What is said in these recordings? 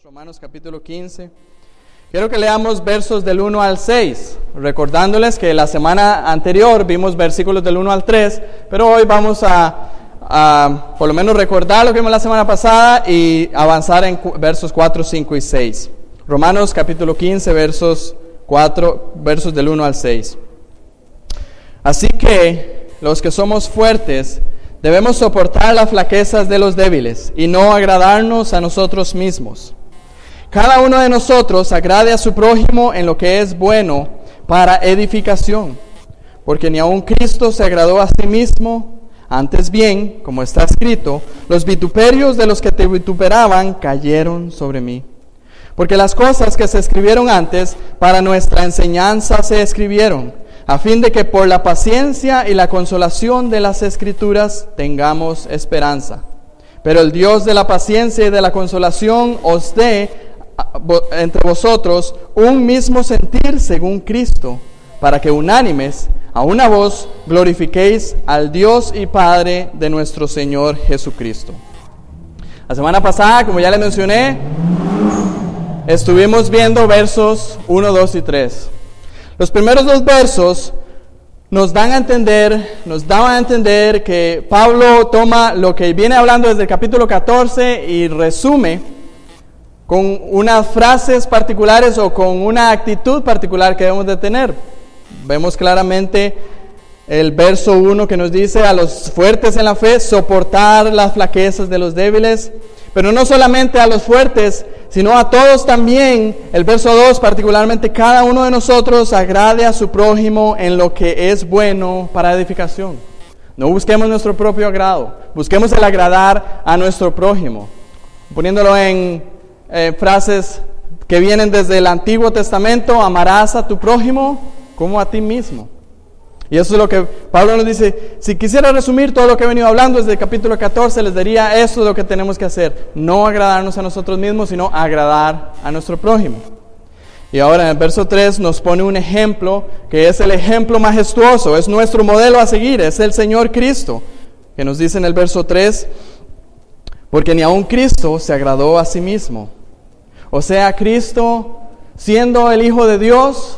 Romanos capítulo 15. Quiero que leamos versos del 1 al 6, recordándoles que la semana anterior vimos versículos del 1 al 3, pero hoy vamos a por lo menos recordar lo que vimos la semana pasada y avanzar en versos 4, 5 y 6. Romanos capítulo 15, versos del 1 al 6. Así que los que somos fuertes debemos soportar las flaquezas de los débiles y no agradarnos a nosotros mismos. Cada uno de nosotros agrade a su prójimo en lo que es bueno para edificación, porque ni aun Cristo se agradó a sí mismo. Antes bien, como está escrito, los vituperios de los que te vituperaban cayeron sobre mí. Porque las cosas que se escribieron antes para nuestra enseñanza se escribieron, a fin de que por la paciencia y la consolación de las Escrituras tengamos esperanza. Pero el Dios de la paciencia y de la consolación os dé entre vosotros un mismo sentir según Cristo, para que unánimes a una voz glorifiquéis al Dios y Padre de nuestro Señor Jesucristo. La semana pasada, como ya les mencioné, estuvimos viendo versos 1, 2 y 3. Los primeros dos versos nos daban a entender que Pablo toma lo que viene hablando desde el capítulo 14 y resume con unas frases particulares o con una actitud particular que debemos de tener. Vemos claramente el verso 1 que nos dice: a los fuertes en la fe, soportar las flaquezas de los débiles. Pero no solamente a los fuertes, sino a todos también. El verso 2, particularmente, cada uno de nosotros agrade a su prójimo en lo que es bueno para edificación. No busquemos nuestro propio agrado, busquemos el agradar a nuestro prójimo. Poniéndolo en frases que vienen desde el Antiguo Testamento: amarás a tu prójimo como a ti mismo. Y eso es lo que Pablo nos dice. Si quisiera resumir todo lo que he venido hablando desde el capítulo 14, les diría: eso es lo que tenemos que hacer. No agradarnos a nosotros mismos, sino agradar a nuestro prójimo. Y ahora en el verso 3 nos pone un ejemplo que es el ejemplo majestuoso, es nuestro modelo a seguir, es el Señor Cristo, que nos dice en el verso 3: porque ni aun Cristo se agradó a sí mismo. O sea, Cristo, siendo el Hijo de Dios,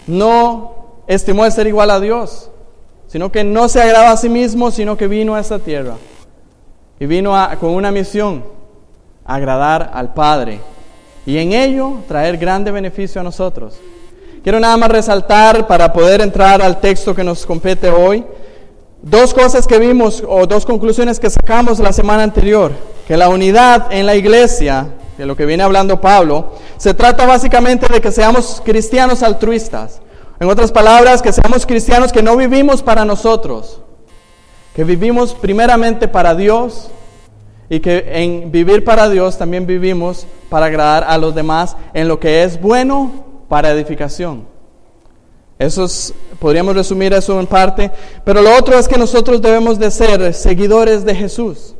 no estimó el ser igual a Dios, sino que no se agradó a sí mismo, sino que vino a esta tierra y vino con una misión: agradar al Padre y en ello traer grande beneficio a nosotros. Quiero nada más resaltar, para poder entrar al texto que nos compete hoy, dos cosas que vimos o dos conclusiones que sacamos la semana anterior: que la unidad en la iglesia, de lo que viene hablando Pablo, se trata básicamente de que seamos cristianos altruistas. En otras palabras, que seamos cristianos que no vivimos para nosotros, que vivimos primeramente para Dios, y que en vivir para Dios también vivimos para agradar a los demás en lo que es bueno para edificación. Podríamos resumir eso en parte, pero lo otro es que nosotros debemos de ser seguidores de Jesús.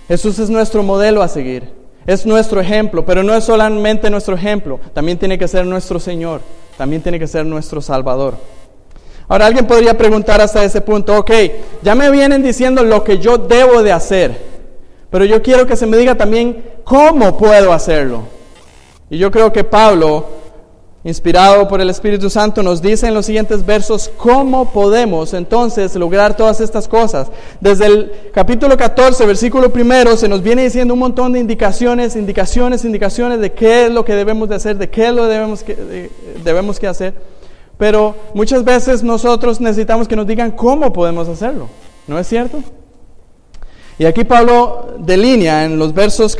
Jesús es nuestro modelo a seguir, es nuestro ejemplo, pero no es solamente nuestro ejemplo, también tiene que ser nuestro Señor, también tiene que ser nuestro Salvador. Ahora alguien podría preguntar hasta ese punto: ok, ya me vienen diciendo lo que yo debo de hacer, pero yo quiero que se me diga también cómo puedo hacerlo. Y yo creo que Pablo, inspirado por el Espíritu Santo, nos dice en los siguientes versos cómo podemos entonces lograr todas estas cosas. Desde el capítulo 14, versículo 1, se nos viene diciendo un montón de indicaciones de qué es lo que debemos de hacer, de qué es lo que debemos que hacer. Pero muchas veces nosotros necesitamos que nos digan cómo podemos hacerlo, ¿no es cierto? Y aquí Pablo delinea en los versos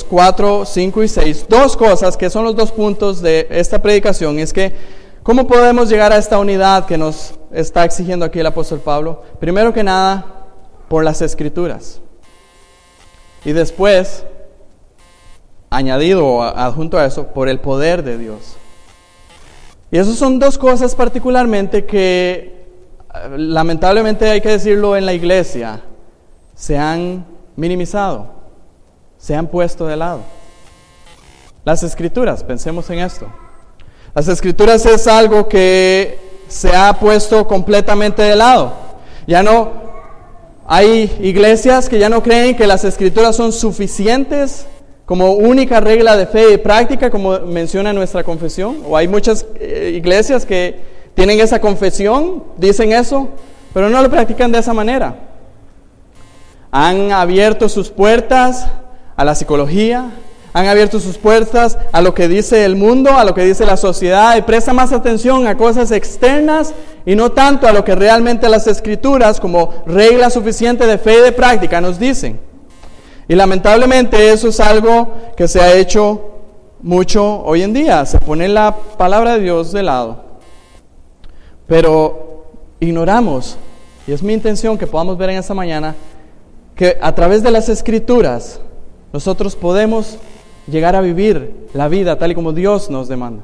4, 5 y 6 dos cosas que son los dos puntos de esta predicación. Es que, ¿cómo podemos llegar a esta unidad que nos está exigiendo aquí el apóstol Pablo? Primero que nada, por las Escrituras. Y después, añadido o adjunto a eso, por el poder de Dios. Y esas son dos cosas particularmente que, lamentablemente hay que decirlo, en la iglesia se han minimizado, se han puesto de lado. Las Escrituras, pensemos en esto. Las Escrituras es algo que se ha puesto completamente de lado. Ya no Hay iglesias que ya no creen que las Escrituras son suficientes como única regla de fe y práctica, como menciona nuestra confesión. O hay muchas iglesias que tienen esa confesión, dicen eso, pero no lo practican de esa manera. Han abierto sus puertas a la psicología, han abierto sus puertas a lo que dice el mundo, a lo que dice la sociedad, y presta más atención a cosas externas y no tanto a lo que realmente las Escrituras, como regla suficiente de fe y de práctica, nos dicen. Y lamentablemente eso es algo que se ha hecho mucho hoy en día. Se pone la palabra de Dios de lado, pero ignoramos, y es mi intención que podamos ver en esta mañana, que a través de las Escrituras nosotros podemos llegar a vivir la vida tal y como Dios nos demanda.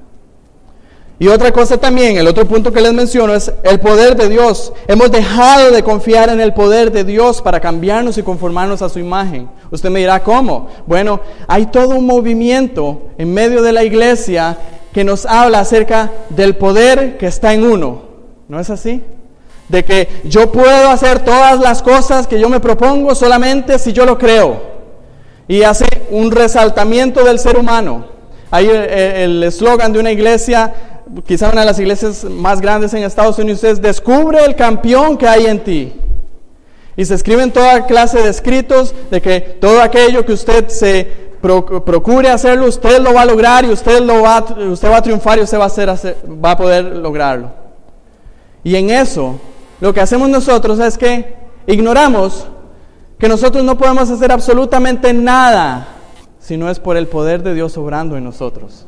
Y otra cosa también, el otro punto que les menciono es el poder de Dios. Hemos dejado de confiar en el poder de Dios para cambiarnos y conformarnos a su imagen. Usted me dirá, ¿cómo? Bueno, hay todo un movimiento en medio de la iglesia que nos habla acerca del poder que está en uno. ¿No es así? De que yo puedo hacer todas las cosas que yo me propongo solamente si yo lo creo. Y hace un resaltamiento del ser humano. Hay el eslogan de una iglesia, quizá una de las iglesias más grandes en Estados Unidos, es: descubre el campeón que hay en ti. Y se escriben toda clase de escritos de que todo aquello que usted se procure hacerlo, usted lo va a lograr y usted va a triunfar y usted va a poder lograrlo. Y en eso, lo que hacemos nosotros es que ignoramos que nosotros no podemos hacer absolutamente nada si no es por el poder de Dios obrando en nosotros.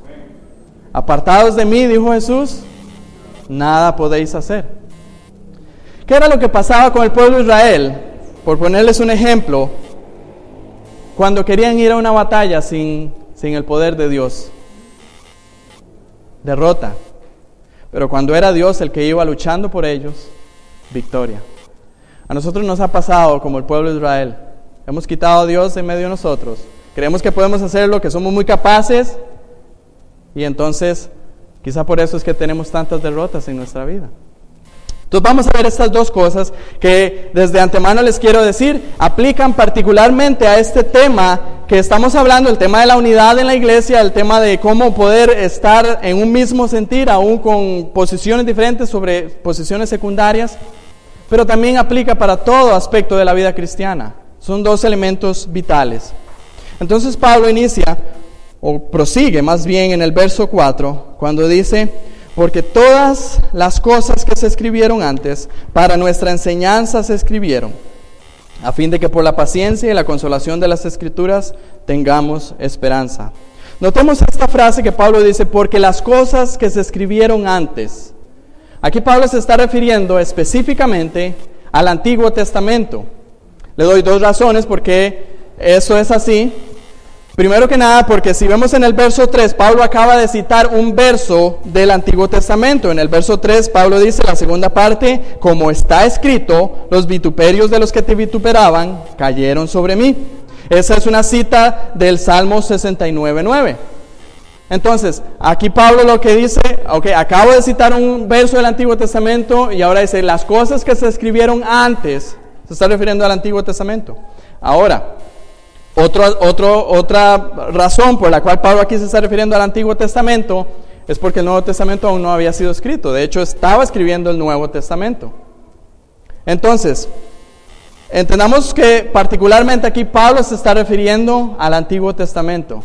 Apartados de mí, dijo Jesús, nada podéis hacer. ¿Qué era lo que pasaba con el pueblo de Israel? Por ponerles un ejemplo, cuando querían ir a una batalla sin el poder de Dios. Derrota. Pero cuando era Dios el que iba luchando por ellos, victoria. A nosotros nos ha pasado como el pueblo de Israel. Hemos quitado a Dios en medio de nosotros. Creemos que podemos hacerlo, que somos muy capaces. Y entonces, quizá por eso es que tenemos tantas derrotas en nuestra vida. Entonces vamos a ver estas dos cosas que desde antemano les quiero decir, aplican particularmente a este tema que estamos hablando, el tema de la unidad en la iglesia, el tema de cómo poder estar en un mismo sentir, aún con posiciones diferentes sobre posiciones secundarias, pero también aplica para todo aspecto de la vida cristiana. Son dos elementos vitales. Entonces Pablo inicia, o prosigue más bien en el verso 4, cuando dice: porque todas las cosas que se escribieron antes, para nuestra enseñanza se escribieron, a fin de que por la paciencia y la consolación de las Escrituras tengamos esperanza. Notemos esta frase que Pablo dice: porque las cosas que se escribieron antes. Aquí Pablo se está refiriendo específicamente al Antiguo Testamento. Le doy dos razones por qué eso es así. Primero que nada, porque si vemos en el verso 3, Pablo acaba de citar un verso del Antiguo Testamento. En el verso 3, Pablo dice, la segunda parte: como está escrito, los vituperios de los que te vituperaban cayeron sobre mí. Esa es una cita del Salmo 69:9. Entonces, aquí Pablo lo que dice, acabo de citar un verso del Antiguo Testamento y ahora dice, las cosas que se escribieron antes, se está refiriendo al Antiguo Testamento. Ahora, otra razón por la cual Pablo aquí se está refiriendo al Antiguo Testamento es porque el Nuevo Testamento aún no había sido escrito. De hecho, estaba escribiendo el Nuevo Testamento. Entonces, entendamos que particularmente aquí Pablo se está refiriendo al Antiguo Testamento.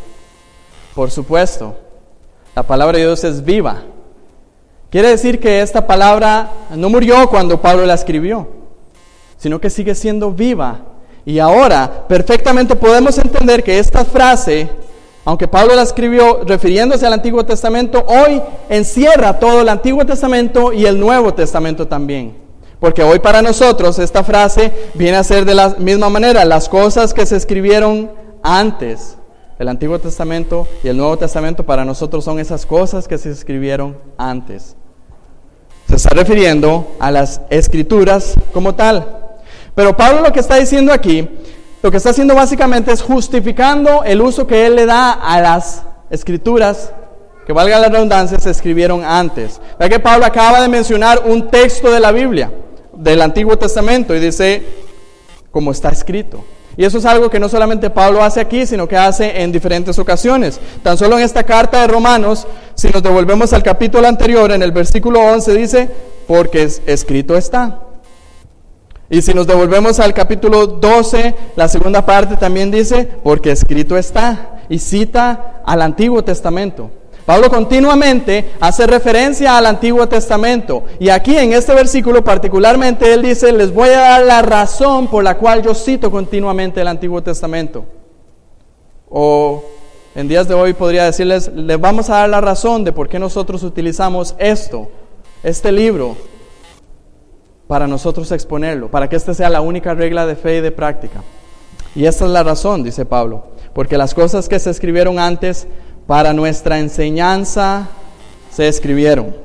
Por supuesto, la palabra de Dios es viva. Quiere decir que esta palabra no murió cuando Pablo la escribió, sino que sigue siendo viva. Y ahora perfectamente podemos entender que esta frase, aunque Pablo la escribió refiriéndose al Antiguo Testamento, hoy encierra todo el Antiguo Testamento y el Nuevo Testamento también. Porque hoy para nosotros esta frase viene a ser de la misma manera, las cosas que se escribieron antes. El Antiguo Testamento y el Nuevo Testamento para nosotros son esas cosas que se escribieron antes. Se está refiriendo a las Escrituras como tal. Pero Pablo lo que está diciendo aquí, lo que está haciendo básicamente es justificando el uso que él le da a las Escrituras, que valga la redundancia, se escribieron antes. Ya que Pablo acaba de mencionar un texto de la Biblia, del Antiguo Testamento, y dice, como está escrito. Y eso es algo que no solamente Pablo hace aquí, sino que hace en diferentes ocasiones. Tan solo en esta carta de Romanos, si nos devolvemos al capítulo anterior, en el versículo 11 dice, porque escrito está. Y si nos devolvemos al capítulo 12, la segunda parte también dice, porque escrito está. Y cita al Antiguo Testamento. Pablo continuamente hace referencia al Antiguo Testamento. Y aquí en este versículo particularmente él dice, les voy a dar la razón por la cual yo cito continuamente el Antiguo Testamento. O en días de hoy podría decirles, les vamos a dar la razón de por qué nosotros utilizamos este libro, para nosotros exponerlo, para que esta sea la única regla de fe y de práctica. Y esta es la razón, dice Pablo, porque las cosas que se escribieron antes para nuestra enseñanza se escribieron.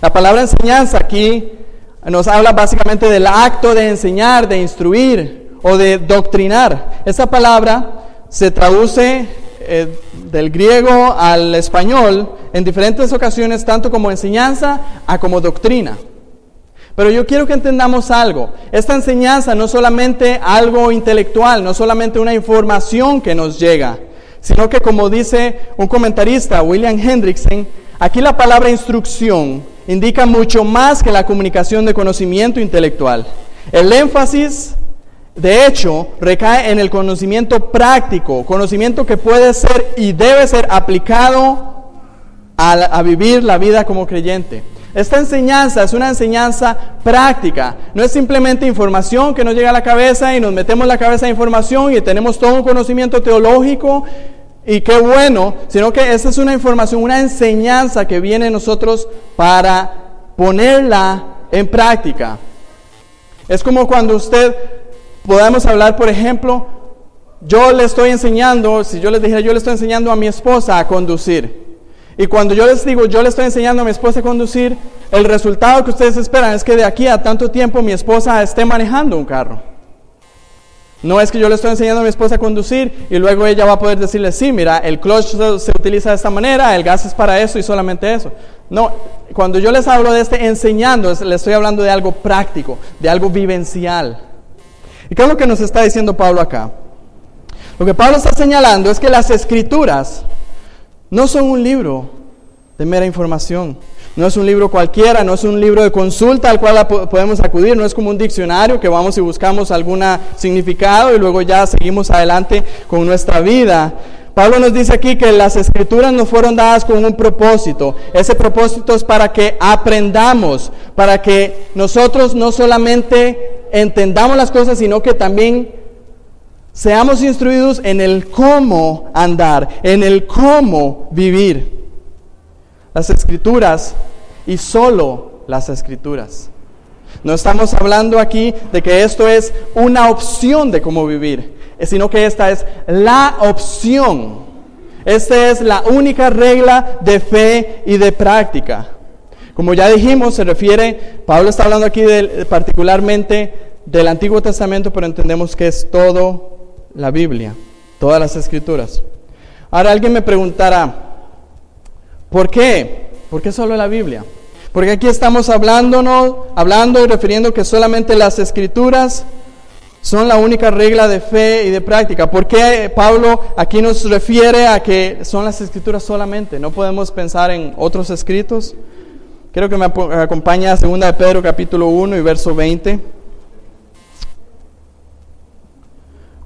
La palabra enseñanza aquí nos habla básicamente del acto de enseñar, de instruir o de doctrinar. Esa palabra se traduce del griego al español en diferentes ocasiones, tanto como enseñanza a como doctrina. Pero yo quiero que entendamos algo. Esta enseñanza no es solamente algo intelectual, no es solamente una información que nos llega, sino que, como dice un comentarista, William Hendrickson, aquí la palabra instrucción indica mucho más que la comunicación de conocimiento intelectual. El énfasis, de hecho, recae en el conocimiento práctico, conocimiento que puede ser y debe ser aplicado a vivir la vida como creyente. Esta enseñanza es una enseñanza práctica, no es simplemente información que nos llega a la cabeza y nos metemos la cabeza de información y tenemos todo un conocimiento teológico y qué bueno, sino que esta es una información, una enseñanza que viene a nosotros para ponerla en práctica. Es como cuando podemos hablar, por ejemplo, yo le estoy enseñando, si yo les dijera, yo le estoy enseñando a mi esposa a conducir. Y cuando yo les digo, yo le estoy enseñando a mi esposa a conducir, el resultado que ustedes esperan es que de aquí a tanto tiempo mi esposa esté manejando un carro. No es que yo le estoy enseñando a mi esposa a conducir y luego ella va a poder decirle, sí, mira, el clutch se utiliza de esta manera, el gas es para eso y solamente eso. No, cuando yo les hablo de enseñando, les estoy hablando de algo práctico, de algo vivencial. ¿Y qué es lo que nos está diciendo Pablo acá? Lo que Pablo está señalando es que las Escrituras no son un libro de mera información, no es un libro cualquiera, no es un libro de consulta al cual podemos acudir, no es como un diccionario que vamos y buscamos algún significado y luego ya seguimos adelante con nuestra vida. Pablo nos dice aquí que las Escrituras nos fueron dadas con un propósito. Ese propósito es para que aprendamos, para que nosotros no solamente entendamos las cosas, sino que también seamos instruidos en el cómo andar, en el cómo vivir. Las Escrituras y solo las Escrituras. No estamos hablando aquí de que esto es una opción de cómo vivir, sino que esta es la opción. Esta es la única regla de fe y de práctica. Como ya dijimos, Pablo está hablando aquí particularmente del Antiguo Testamento, pero entendemos que es todo la Biblia, todas las Escrituras. Ahora alguien me preguntará, ¿por qué? ¿Por qué solo la Biblia? Porque aquí estamos hablando y refiriendo que solamente las Escrituras son la única regla de fe y de práctica. ¿Por qué Pablo aquí nos refiere a que son las Escrituras solamente? ¿No podemos pensar en otros escritos? Quiero que me acompañe a 2 de Pedro capítulo 1 y verso 20.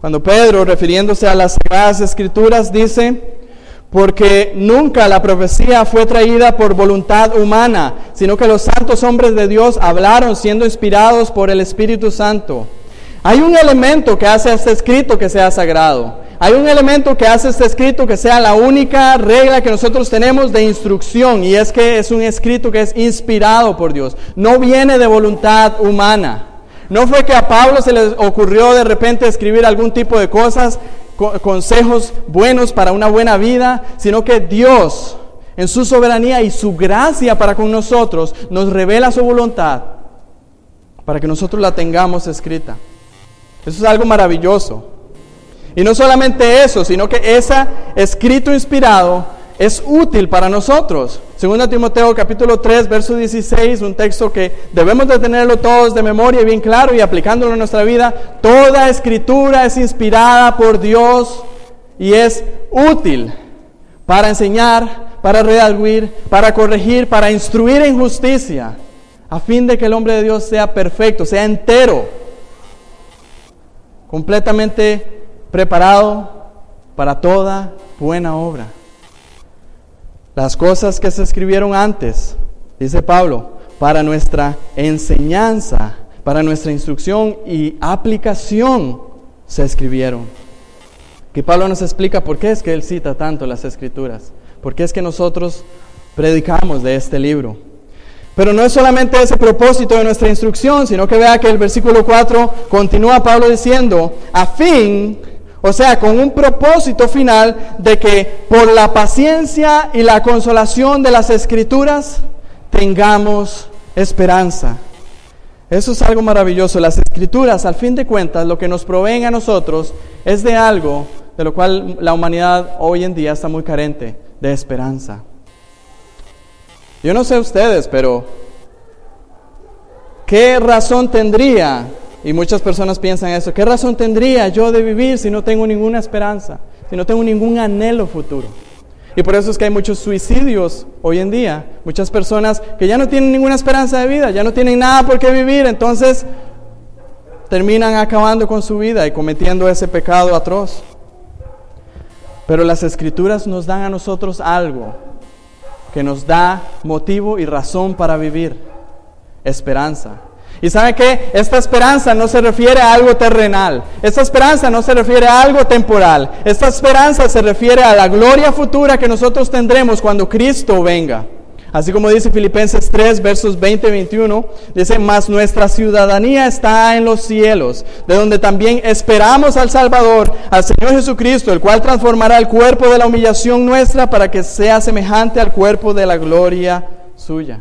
Cuando Pedro, refiriéndose a las Sagradas Escrituras, dice: porque nunca la profecía fue traída por voluntad humana, sino que los santos hombres de Dios hablaron siendo inspirados por el Espíritu Santo. Hay un elemento que hace este escrito que sea sagrado. Hay un elemento que hace este escrito que sea la única regla que nosotros tenemos de instrucción, y es que es un escrito que es inspirado por Dios. No viene de voluntad humana. No fue que a Pablo se le ocurrió de repente escribir algún tipo de cosas, consejos buenos para una buena vida, sino que Dios, en su soberanía y su gracia para con nosotros, nos revela su voluntad para que nosotros la tengamos escrita. Eso es algo maravilloso. Y no solamente eso, sino que ese escrito inspirado es útil para nosotros. 2 Timoteo capítulo 3, verso 16, un texto que debemos de tenerlo todos de memoria bien claro y aplicándolo en nuestra vida. Toda escritura es inspirada por Dios y es útil para enseñar, para redarguir, para corregir, para instruir en justicia, a fin de que el hombre de Dios sea perfecto, sea entero, completamente preparado para toda buena obra. Las cosas que se escribieron antes, dice Pablo, para nuestra enseñanza, para nuestra instrucción y aplicación se escribieron. Que Pablo nos explica por qué es que él cita tanto las Escrituras, por qué es que nosotros predicamos de este libro. Pero no es solamente ese propósito de nuestra instrucción, sino que vea que el versículo 4 continúa Pablo diciendo, a fin, o sea, con un propósito final de que por la paciencia y la consolación de las Escrituras tengamos esperanza. Eso es algo maravilloso. Las Escrituras, al fin de cuentas, lo que nos proveen a nosotros es de algo de lo cual la humanidad hoy en día está muy carente, de esperanza. Yo no sé ustedes, pero ¿qué razón tendría? Y muchas personas piensan eso. ¿Qué razón tendría yo de vivir si no tengo ninguna esperanza? Si no tengo ningún anhelo futuro. Y por eso es que hay muchos suicidios hoy en día. Muchas personas que ya no tienen ninguna esperanza de vida, ya no tienen nada por qué vivir. Entonces terminan acabando con su vida y cometiendo ese pecado atroz. Pero las Escrituras nos dan a nosotros algo que nos da motivo y razón para vivir. Esperanza. Y ¿sabe qué? Esta esperanza no se refiere a algo terrenal. Esta esperanza no se refiere a algo temporal. Esta esperanza se refiere a la gloria futura que nosotros tendremos cuando Cristo venga. Así como dice Filipenses 3, versos 20 y 21, dice, mas nuestra ciudadanía está en los cielos, de donde también esperamos al Salvador, al Señor Jesucristo, el cual transformará el cuerpo de la humillación nuestra para que sea semejante al cuerpo de la gloria suya.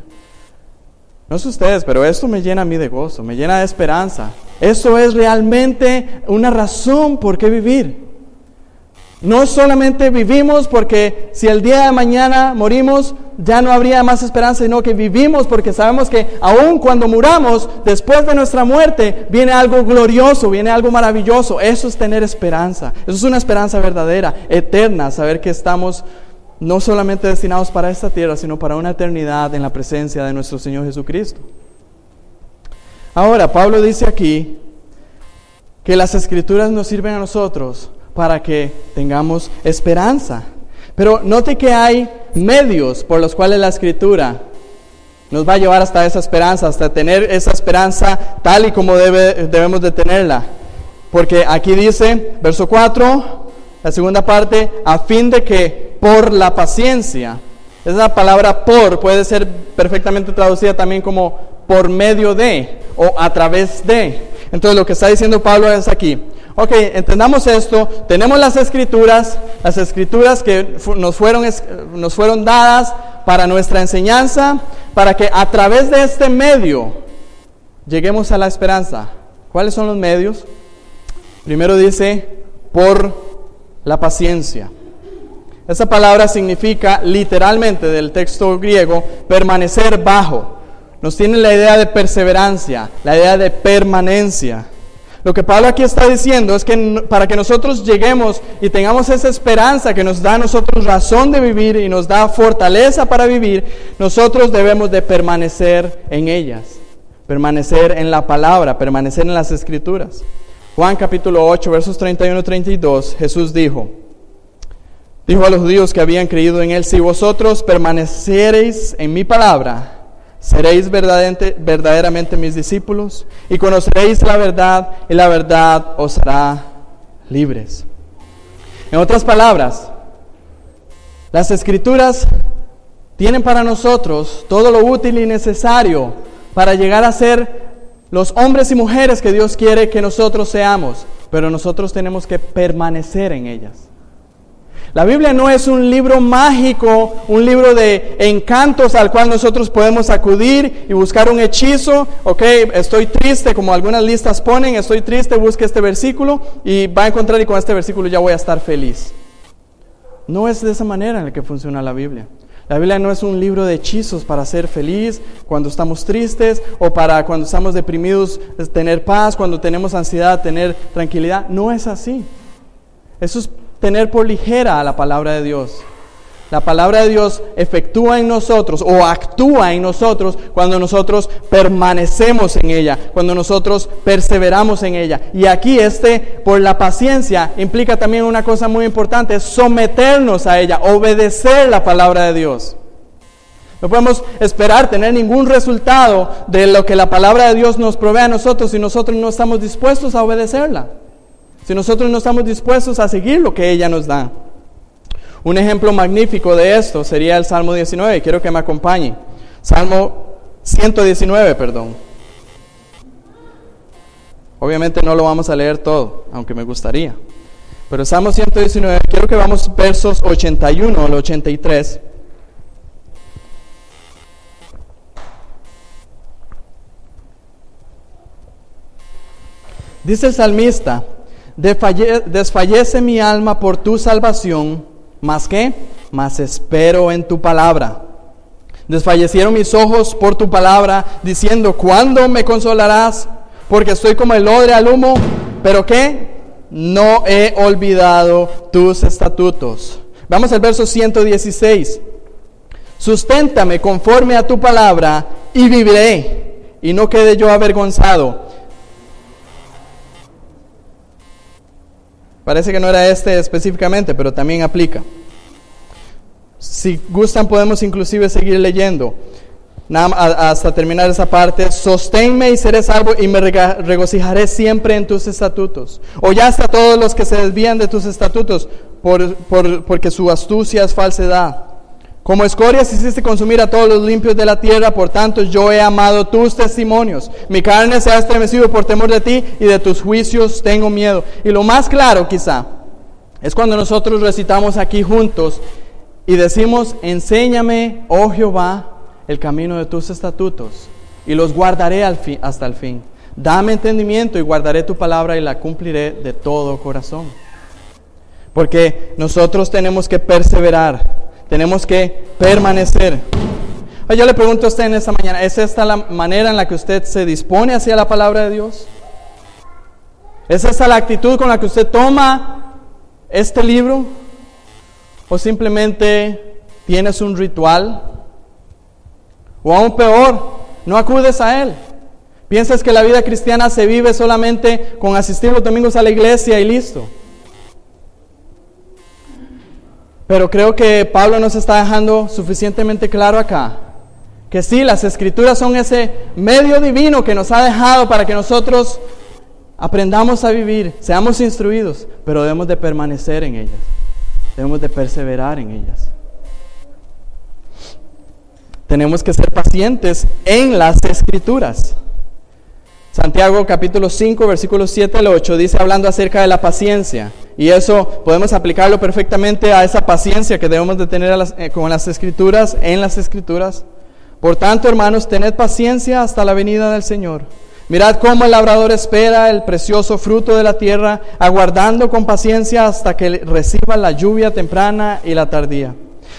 No sé ustedes, pero esto me llena a mí de gozo, me llena de esperanza. Eso es realmente una razón por qué vivir. No solamente vivimos porque si el día de mañana morimos ya no habría más esperanza, sino que vivimos porque sabemos que aun cuando muramos, después de nuestra muerte, viene algo glorioso, viene algo maravilloso. Eso es tener esperanza. Eso es una esperanza verdadera, eterna, saber que estamos no solamente destinados para esta tierra, sino para una eternidad en la presencia de nuestro Señor Jesucristo. Ahora, Pablo dice aquí que las Escrituras nos sirven a nosotros para que tengamos esperanza. Pero note que hay medios por los cuales la Escritura nos va a llevar hasta esa esperanza, hasta tener esa esperanza tal y como debemos de tenerla. Porque aquí dice, verso 4, la segunda parte, a fin de que por la paciencia, esa palabra por puede ser perfectamente traducida también como por medio de o a través de. Entonces lo que está diciendo Pablo es aquí, ok, entendamos esto, tenemos las Escrituras que nos fueron dadas para nuestra enseñanza, para que a través de este medio lleguemos a la esperanza. ¿Cuáles son los medios? Primero dice, por la paciencia. Esa palabra significa literalmente del texto griego permanecer bajo. Nos tiene la idea de perseverancia, la idea de permanencia. Lo que Pablo aquí está diciendo es que para que nosotros lleguemos y tengamos esa esperanza que nos da a nosotros razón de vivir y nos da fortaleza para vivir, nosotros debemos de permanecer en ellas, permanecer en la palabra, permanecer en las Escrituras. Juan capítulo 8, versos 31 y 32, Jesús dijo a los judíos que habían creído en Él, si vosotros permanecereis en mi palabra, seréis verdaderamente mis discípulos y conoceréis la verdad y la verdad os hará libres. En otras palabras, las Escrituras tienen para nosotros todo lo útil y necesario para llegar a ser los hombres y mujeres que Dios quiere que nosotros seamos, pero nosotros tenemos que permanecer en ellas. La Biblia no es un libro mágico, un libro de encantos al cual nosotros podemos acudir y buscar un hechizo. Ok, estoy triste, como algunas listas ponen, estoy triste, busque este versículo y va a encontrar y con este versículo ya voy a estar feliz. No es de esa manera en la que funciona la Biblia. La Biblia no es un libro de hechizos para ser feliz cuando estamos tristes o para cuando estamos deprimidos tener paz, cuando tenemos ansiedad tener tranquilidad. No es así. Eso es tener por ligera a la palabra de Dios. La palabra de Dios efectúa en nosotros o actúa en nosotros cuando nosotros permanecemos en ella, cuando nosotros perseveramos en ella. Y aquí por la paciencia implica también una cosa muy importante, es someternos a ella, obedecer la palabra de Dios. No podemos esperar tener ningún resultado de lo que la palabra de Dios nos provee a nosotros si nosotros no estamos dispuestos a obedecerla, si nosotros no estamos dispuestos a seguir lo que ella nos da. Un ejemplo magnífico de esto sería el Salmo 19. Quiero que me acompañe. Salmo 119, perdón. Obviamente no lo vamos a leer todo, aunque me gustaría. Pero Salmo 119, quiero que vamos versos 81 al 83. Dice el salmista: desfallece mi alma por tu salvación. ¿Más qué? Más espero en tu palabra. Desfallecieron mis ojos por tu palabra, diciendo: ¿cuándo me consolarás? Porque estoy como el odre al humo. ¿Pero qué? No he olvidado tus estatutos. Vamos al verso 116. Susténtame conforme a tu palabra y viviré, y no quede yo avergonzado. Parece que no era específicamente, pero también aplica. Si gustan podemos inclusive seguir leyendo hasta terminar esa parte. Sosténme y seré salvo y me regocijaré siempre en tus estatutos. Hollaste a todos los que se desvían de tus estatutos porque su astucia es falsedad. Como escorias hiciste consumir a todos los limpios de la tierra, por tanto yo he amado tus testimonios. Mi carne se ha estremecido por temor de ti y de tus juicios tengo miedo. Y lo más claro quizá es cuando nosotros recitamos aquí juntos y decimos: enséñame, oh Jehová, el camino de tus estatutos y los guardaré hasta el fin. Dame entendimiento y guardaré tu palabra y la cumpliré de todo corazón. Porque nosotros tenemos que perseverar. Tenemos que permanecer. Yo le pregunto a usted en esta mañana, ¿es esta la manera en la que usted se dispone hacia la palabra de Dios? ¿Es esa la actitud con la que usted toma este libro? ¿O simplemente tienes un ritual? O aún peor, no acudes a él. ¿Piensas que la vida cristiana se vive solamente con asistir los domingos a la iglesia y listo? Pero creo que Pablo nos está dejando suficientemente claro acá, que sí, las Escrituras son ese medio divino que nos ha dejado para que nosotros aprendamos a vivir, seamos instruidos, pero debemos de permanecer en ellas, debemos de perseverar en ellas. Tenemos que ser pacientes en las Escrituras. Santiago capítulo 5, versículos 7 al 8 dice, hablando acerca de la paciencia, y eso podemos aplicarlo perfectamente a esa paciencia que debemos de tener con las Escrituras, en las Escrituras. Por tanto, hermanos, tened paciencia hasta la venida del Señor. Mirad cómo el labrador espera el precioso fruto de la tierra, aguardando con paciencia hasta que reciba la lluvia temprana y la tardía.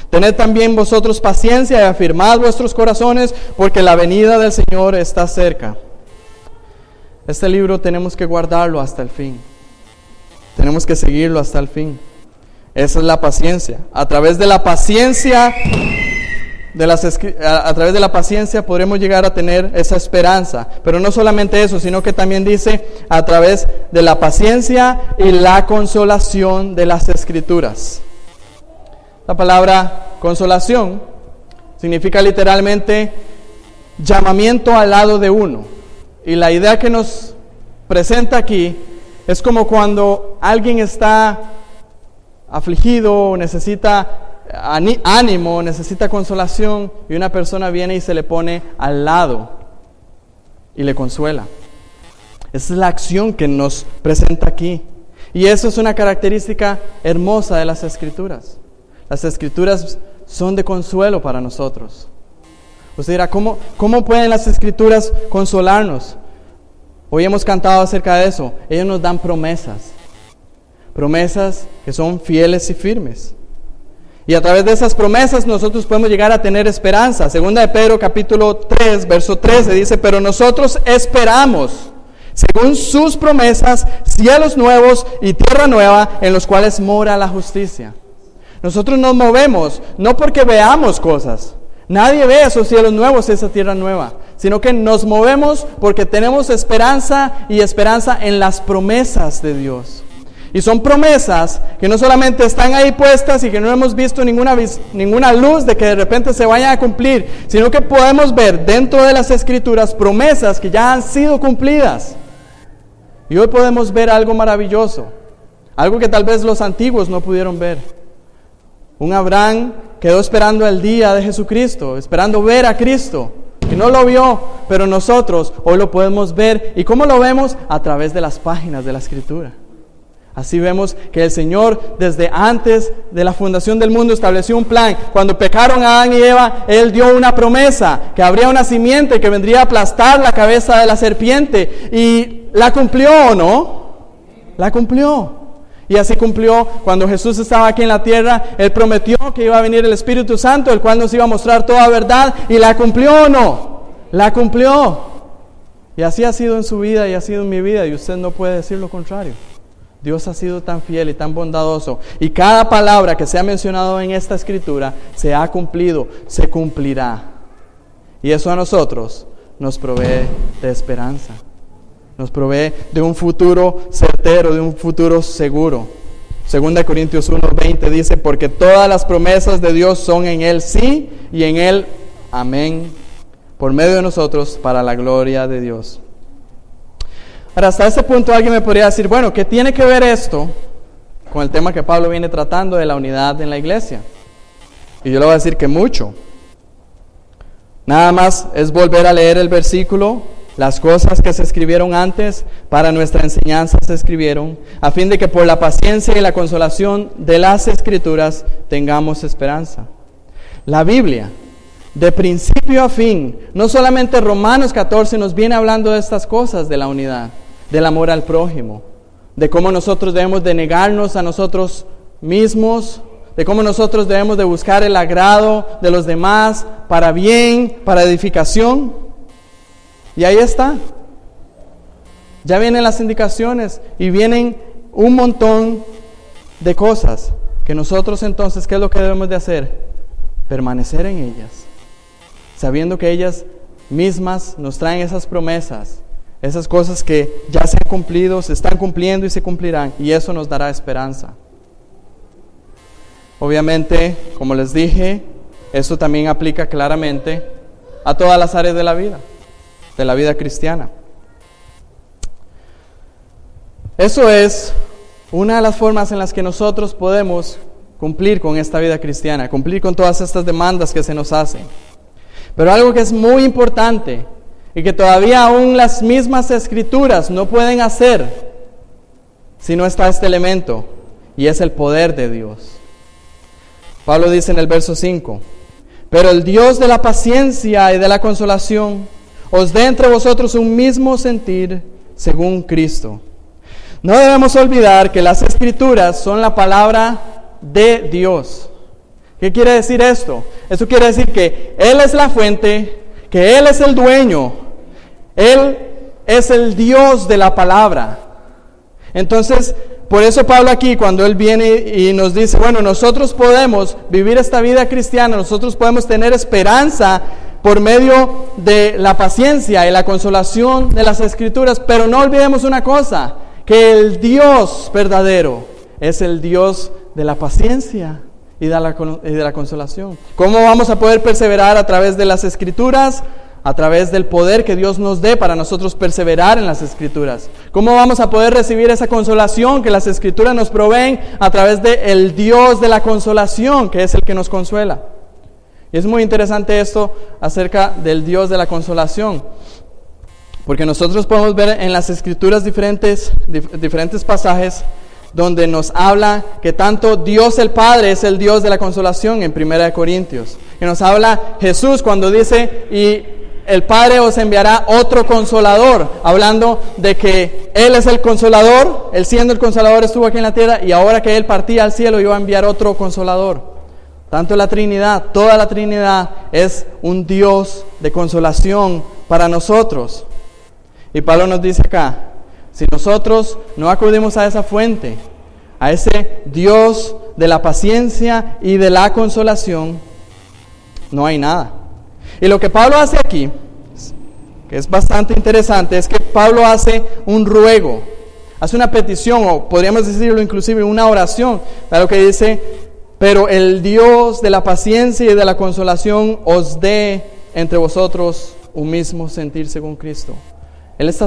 Tened también vosotros paciencia y afirmad vuestros corazones, porque la venida del Señor está cerca. Este libro tenemos que guardarlo hasta el fin. Tenemos que seguirlo hasta el fin. Esa es la paciencia. A través de la paciencia, podremos llegar a tener esa esperanza. Pero no solamente eso, sino que también dice a través de la paciencia y la consolación de las Escrituras. La palabra consolación significa literalmente llamamiento al lado de uno. Y la idea que nos presenta aquí es como cuando alguien está afligido, necesita ánimo, necesita consolación, y una persona viene y se le pone al lado y le consuela. Esa es la acción que nos presenta aquí. Y eso es una característica hermosa de las Escrituras. Las Escrituras son de consuelo para nosotros. Usted dirá, ¿cómo pueden las Escrituras consolarnos? Hoy hemos cantado acerca de eso. Ellos nos dan promesas. Promesas que son fieles y firmes. Y a través de esas promesas nosotros podemos llegar a tener esperanza. Segunda de Pedro capítulo 3, verso 13 dice, pero nosotros esperamos, según sus promesas, cielos nuevos y tierra nueva en los cuales mora la justicia. Nosotros nos movemos no porque veamos cosas. Nadie ve esos cielos nuevos, esa tierra nueva, sino que nos movemos porque tenemos esperanza y esperanza en las promesas de Dios. Y son promesas que no solamente están ahí puestas y que no hemos visto ninguna luz de que de repente se vayan a cumplir, sino que podemos ver dentro de las Escrituras promesas que ya han sido cumplidas. Y hoy podemos ver algo maravilloso, algo que tal vez los antiguos no pudieron ver. Un Abraham quedó esperando el día de Jesucristo, esperando ver a Cristo, y no lo vio, pero nosotros hoy lo podemos ver. ¿Y cómo lo vemos? A través de las páginas de la Escritura. Así vemos que el Señor desde antes de la fundación del mundo estableció un plan. Cuando pecaron Adán y Eva, Él dio una promesa, que habría una simiente que vendría a aplastar la cabeza de la serpiente. ¿Y la cumplió o no? La cumplió. Y así cumplió cuando Jesús estaba aquí en la tierra. Él prometió que iba a venir el Espíritu Santo, el cual nos iba a mostrar toda verdad. ¿Y la cumplió o no? La cumplió. Y así ha sido en su vida y ha sido en mi vida. Y usted no puede decir lo contrario. Dios ha sido tan fiel y tan bondadoso. Y cada palabra que se ha mencionado en esta Escritura se ha cumplido, se cumplirá. Y eso a nosotros nos provee de esperanza. Nos provee de un futuro certero, de un futuro seguro. 2 Corintios 1:20 dice, porque todas las promesas de Dios son en Él sí y en Él amén, por medio de nosotros para la gloria de Dios. Ahora, hasta ese punto alguien me podría decir, bueno, ¿qué tiene que ver esto con el tema que Pablo viene tratando de la unidad en la iglesia? Y yo le voy a decir que mucho. Nada más es volver a leer el versículo. Las cosas que se escribieron antes para nuestra enseñanza se escribieron, a fin de que por la paciencia y la consolación de las Escrituras tengamos esperanza. La Biblia, de principio a fin, no solamente Romanos 14 nos viene hablando de estas cosas, de la unidad, del amor al prójimo, de cómo nosotros debemos de negarnos a nosotros mismos, de cómo nosotros debemos de buscar el agrado de los demás para bien, para edificación. Y ahí está. Ya vienen las indicaciones y vienen un montón de cosas que nosotros entonces, ¿qué es lo que debemos de hacer? Permanecer en ellas, sabiendo que ellas mismas nos traen esas promesas, esas cosas que ya se han cumplido, se están cumpliendo y se cumplirán, y eso nos dará esperanza. Obviamente, como les dije, eso también aplica claramente a todas las áreas de la vida cristiana. Eso es una de las formas en las que nosotros podemos cumplir con esta vida cristiana, cumplir con todas estas demandas que se nos hacen. Pero algo que es muy importante y que todavía aún las mismas Escrituras no pueden hacer si no está este elemento, y es el poder de Dios. Pablo dice en el verso 5, pero el Dios de la paciencia y de la consolación os dé entre vosotros un mismo sentir según Cristo. No debemos olvidar que las Escrituras son la palabra de Dios. ¿Qué quiere decir esto? Esto quiere decir que Él es la fuente, que Él es el dueño, Él es el Dios de la palabra. Entonces, por eso Pablo aquí, cuando él viene y nos dice, bueno, nosotros podemos vivir esta vida cristiana, nosotros podemos tener esperanza por medio de la paciencia y la consolación de las Escrituras, pero no olvidemos una cosa, que el Dios verdadero es el Dios de la paciencia y de la consolación. ¿Cómo vamos a poder perseverar a través de las Escrituras? A través del poder que Dios nos dé para nosotros perseverar en las Escrituras. ¿Cómo vamos a poder recibir esa consolación que las Escrituras nos proveen? A través del Dios de la consolación, que es el que nos consuela. Y es muy interesante esto acerca del Dios de la consolación, porque nosotros podemos ver en las Escrituras diferentes pasajes donde nos habla que tanto Dios el Padre es el Dios de la consolación en 1 Corintios. Y nos habla Jesús cuando dice, y el Padre os enviará otro consolador, hablando de que Él es el consolador, Él siendo el consolador estuvo aquí en la tierra, y ahora que Él partía al cielo iba a enviar otro consolador. Tanto la Trinidad, toda la Trinidad es un Dios de consolación para nosotros. Y Pablo nos dice acá, si nosotros no acudimos a esa fuente, a ese Dios de la paciencia y de la consolación, no hay nada. Y lo que Pablo hace aquí, que es bastante interesante, es que Pablo hace un ruego, hace una petición, o podríamos decirlo inclusive una oración, para lo que dice, pero el Dios de la paciencia y de la consolación os dé entre vosotros un mismo sentir según Cristo. Él está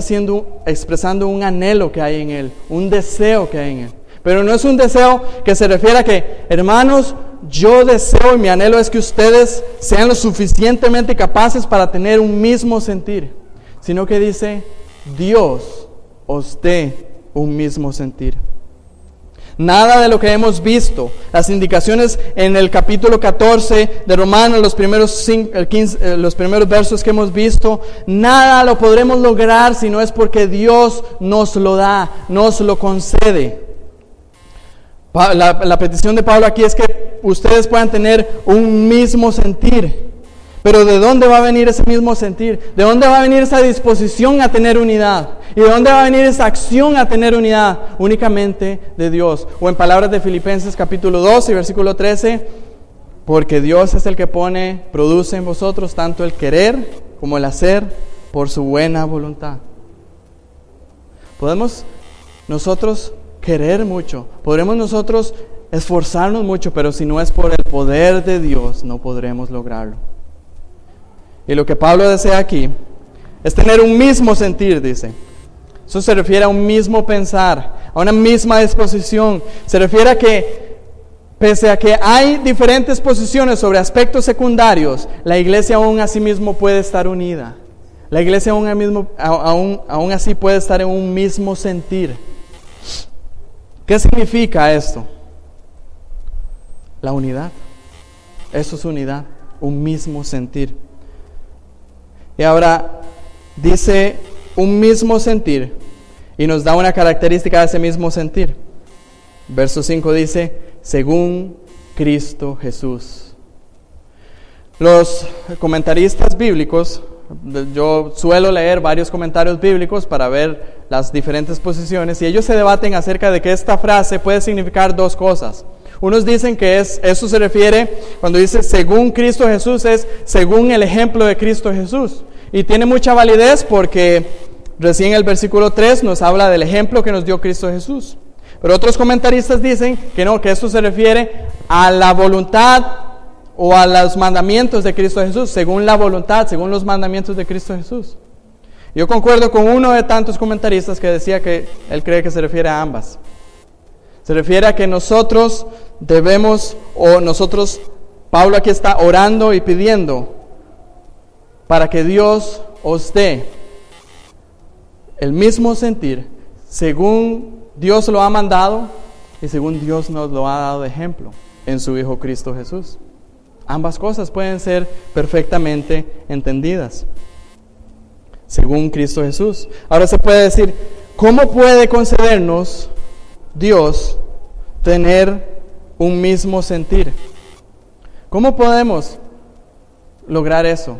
expresando un anhelo que hay en él, un deseo que hay en él. Pero no es un deseo que se refiere a que, hermanos, yo deseo y mi anhelo es que ustedes sean lo suficientemente capaces para tener un mismo sentir, sino que dice, Dios os dé un mismo sentir. Nada de lo que hemos visto, las indicaciones en el capítulo 14 de Romanos, los primeros versos que hemos visto, nada lo podremos lograr si no es porque Dios nos lo da, nos lo concede. La petición de Pablo aquí es que ustedes puedan tener un mismo sentir. Pero ¿de dónde va a venir ese mismo sentir? ¿De dónde va a venir esa disposición a tener unidad? ¿Y de dónde va a venir esa acción a tener unidad? Únicamente de Dios. O en palabras de Filipenses capítulo 2 y versículo 13, porque Dios es el que produce en vosotros tanto el querer como el hacer por su buena voluntad. Podemos nosotros querer mucho, podremos nosotros esforzarnos mucho, pero si no es por el poder de Dios, no podremos lograrlo. Y lo que Pablo desea aquí es tener un mismo sentir, dice. Eso se refiere a un mismo pensar, a una misma disposición. Se refiere a que, pese a que hay diferentes posiciones sobre aspectos secundarios, la iglesia aún así mismo puede estar unida. La iglesia aún así puede estar en un mismo sentir. ¿Qué significa esto? La unidad. Eso es unidad, un mismo sentir. Y ahora dice un mismo sentir y nos da una característica de ese mismo sentir. Verso 5 dice, según Cristo Jesús. Los comentaristas bíblicos, yo suelo leer varios comentarios bíblicos para ver las diferentes posiciones y ellos se debaten acerca de que esta frase puede significar dos cosas. Unos dicen que eso se refiere, cuando dice según Cristo Jesús, es según el ejemplo de Cristo Jesús. Y tiene mucha validez porque recién el versículo 3 nos habla del ejemplo que nos dio Cristo Jesús. Pero otros comentaristas dicen que no, que esto se refiere a la voluntad o a los mandamientos de Cristo Jesús, según la voluntad, según los mandamientos de Cristo Jesús. Yo concuerdo con uno de tantos comentaristas que decía que él cree que se refiere a ambas. Se refiere a que nosotros Pablo aquí está orando y pidiendo para que Dios os dé el mismo sentir, según Dios lo ha mandado y según Dios nos lo ha dado de ejemplo en su Hijo Cristo Jesús. Ambas cosas pueden ser perfectamente entendidas, según Cristo Jesús. Ahora se puede decir, ¿cómo puede concedernos Dios tener un mismo sentir? ¿Cómo podemos lograr eso?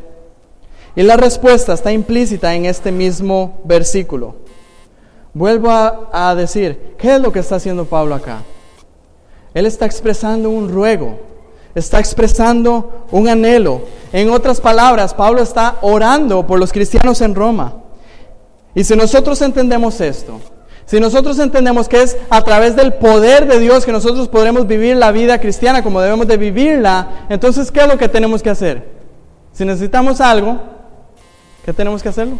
Y la respuesta está implícita en este mismo versículo. Vuelvo a decir, ¿qué es lo que está haciendo Pablo acá? Él está expresando un ruego, está expresando un anhelo. En otras palabras, Pablo está orando por los cristianos en Roma. Y si nosotros entendemos esto, si nosotros entendemos que es a través del poder de Dios que nosotros podremos vivir la vida cristiana como debemos de vivirla, entonces ¿qué es lo que tenemos que hacer? Si necesitamos algo, ¿qué tenemos que hacerlo?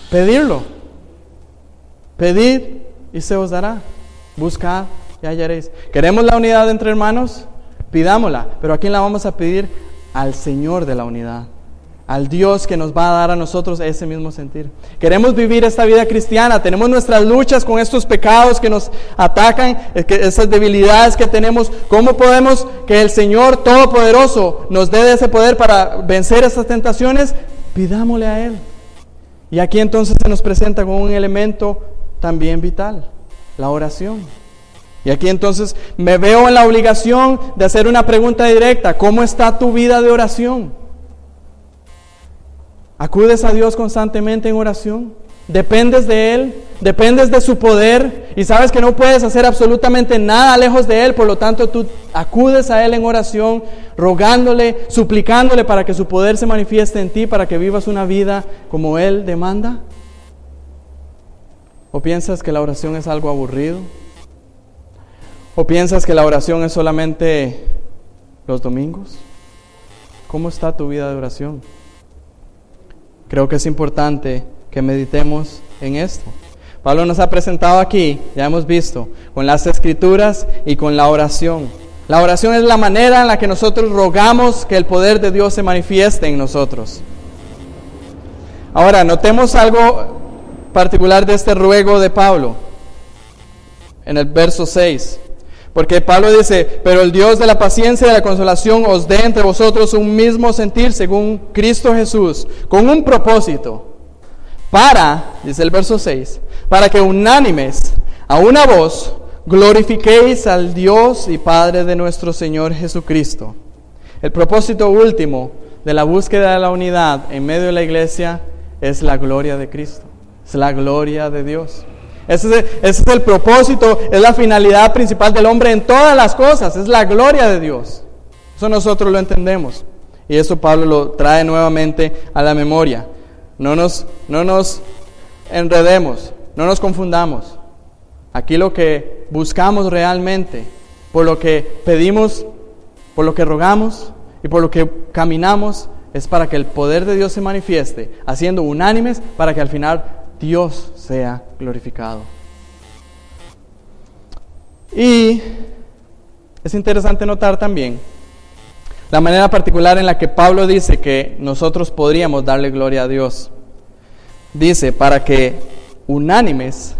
Pedirlo. Pedid y se os dará. Buscad y hallaréis. ¿Queremos la unidad entre hermanos? Pidámosla. ¿Pero a quién la vamos a pedir? Al Señor de la unidad. Al Dios que nos va a dar a nosotros ese mismo sentir. Queremos vivir esta vida cristiana. Tenemos nuestras luchas con estos pecados que nos atacan, esas debilidades que tenemos. ¿Cómo podemos que el Señor Todopoderoso nos dé ese poder para vencer esas tentaciones? Pidámosle a Él. Y aquí entonces se nos presenta con un elemento también vital, la oración. Y aquí entonces me veo en la obligación de hacer una pregunta directa. ¿Cómo está tu vida de oración? ¿Acudes a Dios constantemente en oración? ¿Dependes de Él? ¿Dependes de su poder? Y sabes que no puedes hacer absolutamente nada lejos de Él, por lo tanto tú acudes a Él en oración, rogándole, suplicándole para que su poder se manifieste en ti, para que vivas una vida como Él demanda. ¿O piensas que la oración es algo aburrido? ¿O piensas que la oración es solamente los domingos? ¿Cómo está tu vida de oración? Creo que es importante que meditemos en esto. Pablo nos ha presentado aquí, ya hemos visto, con las Escrituras y con la oración. La oración es la manera en la que nosotros rogamos que el poder de Dios se manifieste en nosotros. Ahora, notemos algo particular de este ruego de Pablo en el verso 6. Porque Pablo dice, pero el Dios de la paciencia y de la consolación os dé entre vosotros un mismo sentir según Cristo Jesús, con un propósito, para, dice el verso 6, para que unánimes a una voz glorifiquéis al Dios y Padre de nuestro Señor Jesucristo. El propósito último de la búsqueda de la unidad en medio de la iglesia es la gloria de Cristo, es la gloria de Dios. Ese es el propósito, es la finalidad principal del hombre en todas las cosas, es la gloria de Dios. Eso nosotros lo entendemos. Y eso Pablo lo trae nuevamente a la memoria. No nos enredemos, no nos confundamos. Aquí lo que buscamos realmente, por lo que pedimos, por lo que rogamos y por lo que caminamos, es para que el poder de Dios se manifieste, haciendo unánimes para que al final Dios sea glorificado. Y es interesante notar también la manera particular en la que Pablo dice que nosotros podríamos darle gloria a Dios. Dice, para que unánimes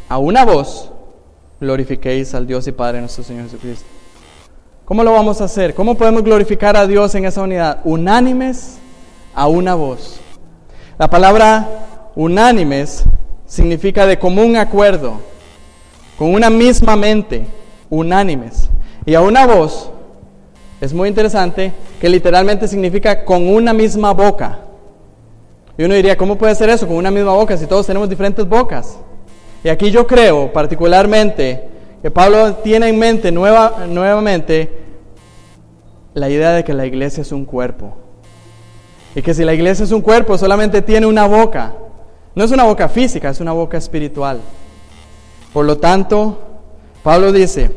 a una voz glorifiquéis al Dios y Padre nuestro Señor Jesucristo. ¿Cómo lo vamos a hacer? ¿Cómo podemos glorificar a Dios en esa unidad? Unánimes a una voz. La palabra unánimes significa de común acuerdo, con una misma mente, unánimes. Y a una voz, es muy interesante, que literalmente significa con una misma boca. Y uno diría, ¿cómo puede ser eso, con una misma boca, si todos tenemos diferentes bocas? Y aquí yo creo particularmente que Pablo tiene en mente nuevamente la idea de que la iglesia es un cuerpo. Y que si la iglesia es un cuerpo, solamente tiene una boca. No es una boca física, es una boca espiritual. Por lo tanto, Pablo dice,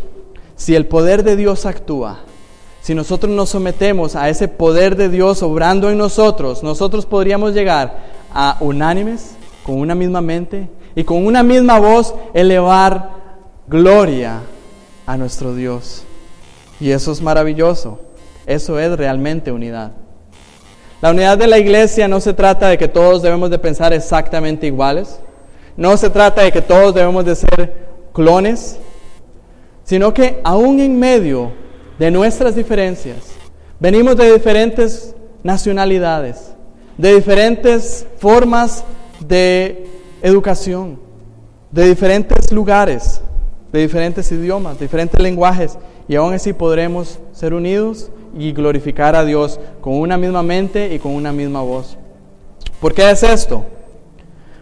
si el poder de Dios actúa, si nosotros nos sometemos a ese poder de Dios obrando en nosotros, nosotros podríamos llegar a unánimes, con una misma mente y con una misma voz, elevar gloria a nuestro Dios. Y eso es maravilloso. Eso es realmente unidad. La unidad de la iglesia no se trata de que todos debemos de pensar exactamente iguales. No se trata de que todos debemos de ser clones. Sino que aún en medio de nuestras diferencias, venimos de diferentes nacionalidades, de diferentes formas de educación, de diferentes lugares, de diferentes idiomas, diferentes lenguajes, y aún así podremos ser unidos y glorificar a Dios con una misma mente y con una misma voz. ¿Por qué es esto?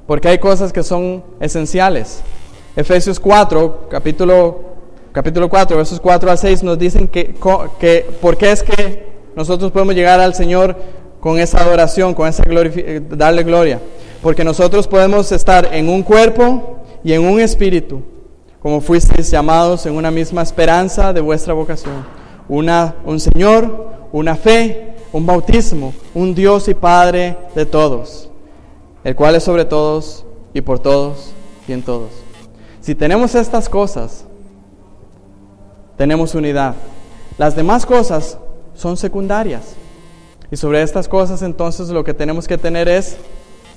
Porque hay cosas que son esenciales. Efesios 4, capítulo 4, versos 4 al 6 nos dicen que por qué es que nosotros podemos llegar al Señor con esa adoración, con esa darle gloria. Porque nosotros podemos estar en un cuerpo y en un espíritu, como fuisteis llamados en una misma esperanza de vuestra vocación. Un Señor, una fe, un bautismo, un Dios y Padre de todos, el cual es sobre todos y por todos y en todos. Si tenemos estas cosas, tenemos unidad. Las demás cosas son secundarias. Y sobre estas cosas entonces lo que tenemos que tener es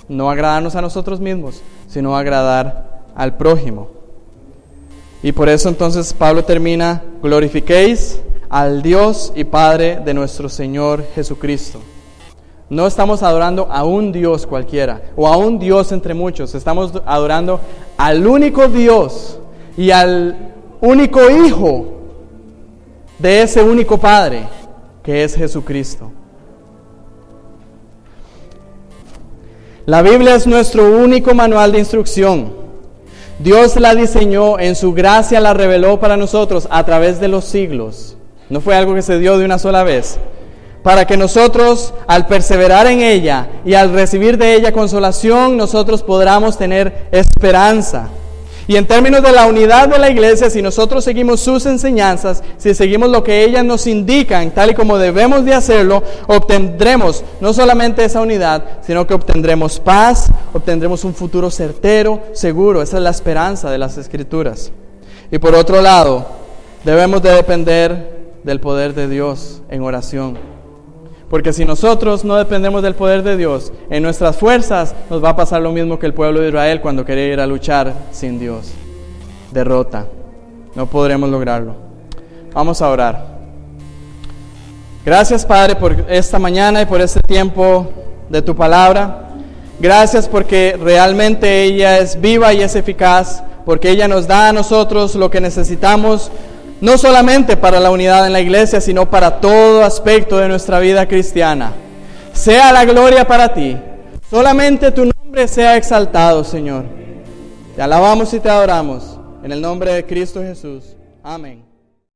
no agradarnos a nosotros mismos, sino agradar al prójimo. Y por eso entonces Pablo termina, glorifiquéis al Dios y Padre de nuestro Señor Jesucristo. No estamos adorando a un Dios cualquiera, o a un Dios entre muchos. Estamos adorando al único Dios y al único hijo de ese único Padre, que es Jesucristo. La Biblia es nuestro único manual de instrucción. Dios la diseñó, en su gracia la reveló para nosotros a través de los siglos. No fue algo que se dio de una sola vez. Para que nosotros, al perseverar en ella y al recibir de ella consolación, nosotros podamos tener esperanza. Y en términos de la unidad de la iglesia, si nosotros seguimos sus enseñanzas, si seguimos lo que ellas nos indican, tal y como debemos de hacerlo, obtendremos no solamente esa unidad, sino que obtendremos paz, obtendremos un futuro certero, seguro. Esa es la esperanza de las Escrituras. Y por otro lado, debemos de depender del poder de Dios en oración. Porque si nosotros no dependemos del poder de Dios, en nuestras fuerzas nos va a pasar lo mismo que el pueblo de Israel cuando quería ir a luchar sin Dios. Derrota. No podremos lograrlo. Vamos a orar. Gracias, Padre, por esta mañana y por este tiempo de tu palabra. Gracias porque realmente ella es viva y es eficaz, porque ella nos da a nosotros lo que necesitamos, no solamente para la unidad en la iglesia, sino para todo aspecto de nuestra vida cristiana. Sea la gloria para ti. Solamente tu nombre sea exaltado, Señor. Te alabamos y te adoramos. En el nombre de Cristo Jesús. Amén.